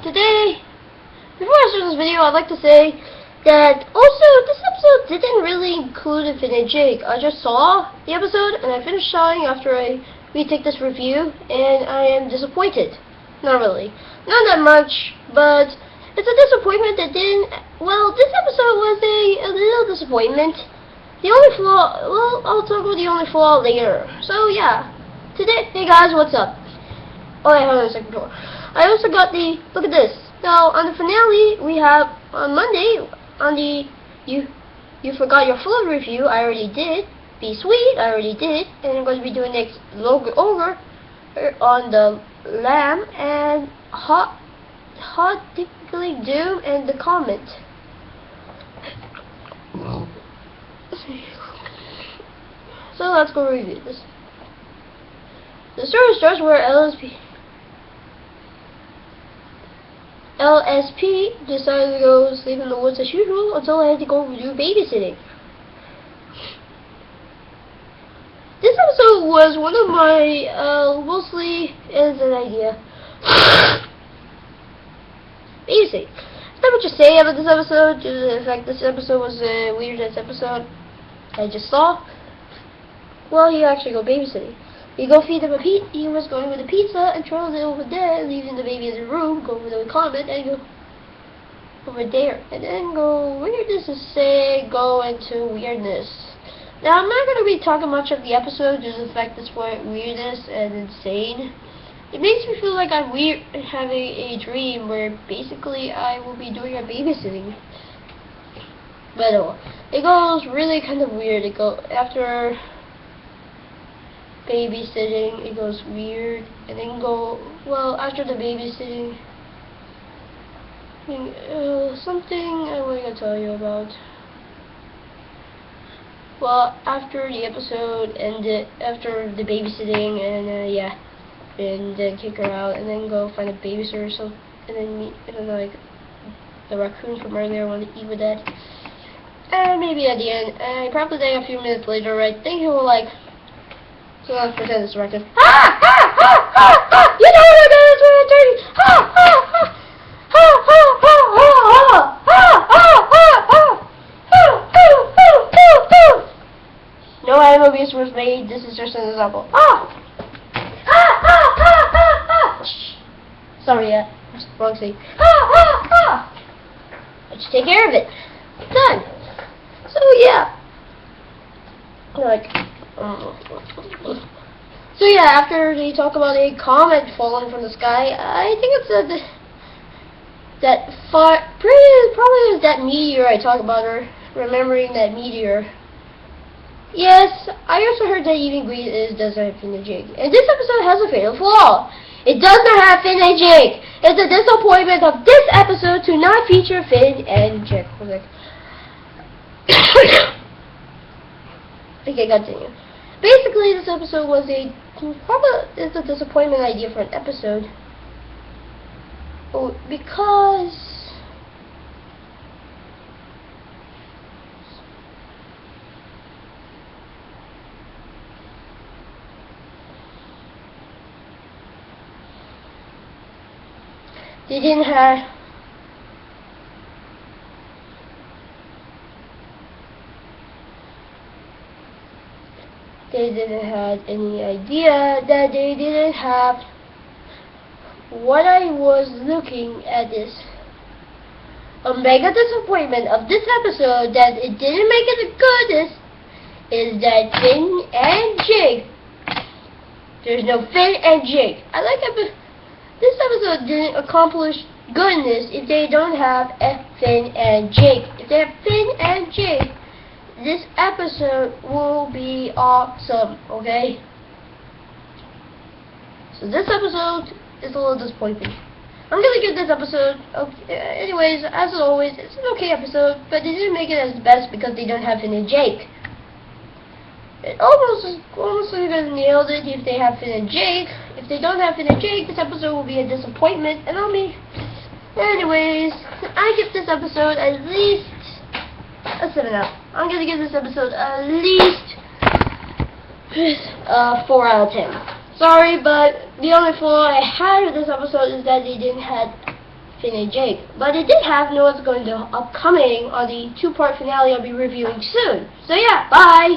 today, before I start this video, I'd like to say that also this episode didn't really include Finn and Jake. I just saw the episode and I finished showing after I retake this review, and I am disappointed. Not really, not that much, but it's a disappointment that didn't. Well, this episode was a little disappointment. The only flaw, well, I'll talk about the only flaw later. So yeah, today, hey guys, what's up? Oh, wait, hold on a second. I also got the, look at this. Now, on the finale, we have, on Monday, on the, you forgot your full review, I already did. Be sweet, I already did. And I'm going to be doing next over on the Lamb and Hot Typically Doom and the Comment. So let's go review this. The story starts where LSP decided to go sleep in the woods as usual until I had to go do babysitting. This episode was one of my, mostly as an idea. Babysitting. There's not much to say about this episode, due to the fact this episode was the weirdest episode I just saw. Well, he actually go babysitting. You go feed him a pizza. He was going with a pizza and throws it over there, leaving the baby in the room. Go with a comment and go over there, and then go weirdness to say go into weirdness. Now I'm not going to be talking much of the episode due to the fact it's for weirdness and insane. It makes me feel like I'm weird having a dream where basically I will be doing a babysitting. But it goes really kind of weird. It go after babysitting, it goes weird, and then well, after the babysitting, something I want to tell you about. Well, after the episode ended, after the babysitting, and yeah, and then kick her out, and then go find a babysitter or something, and then meet, I don't know, like the raccoon from earlier, want to eat with that, and maybe at the end, probably then a few minutes later, I think he will like. So let's pretend it's record. You know what I got? It's really dirty. No animal abuse was made. This is just an example. Sorry, wrong thing. Let's take care of it. Done. So yeah, like. So yeah, after they talk about a comet falling from the sky, I think it's probably that meteor I talk about, or remembering that meteor. Yes, I also heard that eating green doesn't have Finn and Jake, and this episode has a fatal flaw. It does not have Finn and Jake. It's a disappointment of this episode to not feature Finn and Jake. Okay, continue. Basically, this episode was it's a disappointment idea for an episode. Because they didn't have. They didn't have any idea that they didn't have what I was looking at this. A mega disappointment of this episode that it didn't make it the goodness is that Finn and Jake. There's no Finn and Jake. I like it, this episode didn't accomplish goodness if they don't have Finn and Jake. If they have Finn and Jake, this episode will be awesome, okay? So this episode is a little disappointing. I'm gonna give this episode, anyways, as always, it's an okay episode, but they didn't make it as best because they don't have Finn and Jake. It almost nailed it if they have Finn and Jake. If they don't have Finn and Jake, this episode will be a disappointment, and anyways, I give this episode at least a 7 out. I'm gonna give this episode at least 4 out of 10. Sorry, but the only flaw I had with this episode is that they didn't have Finn and Jake. But it did have no what's going to upcoming on the 2-part finale I'll be reviewing soon. So yeah, bye!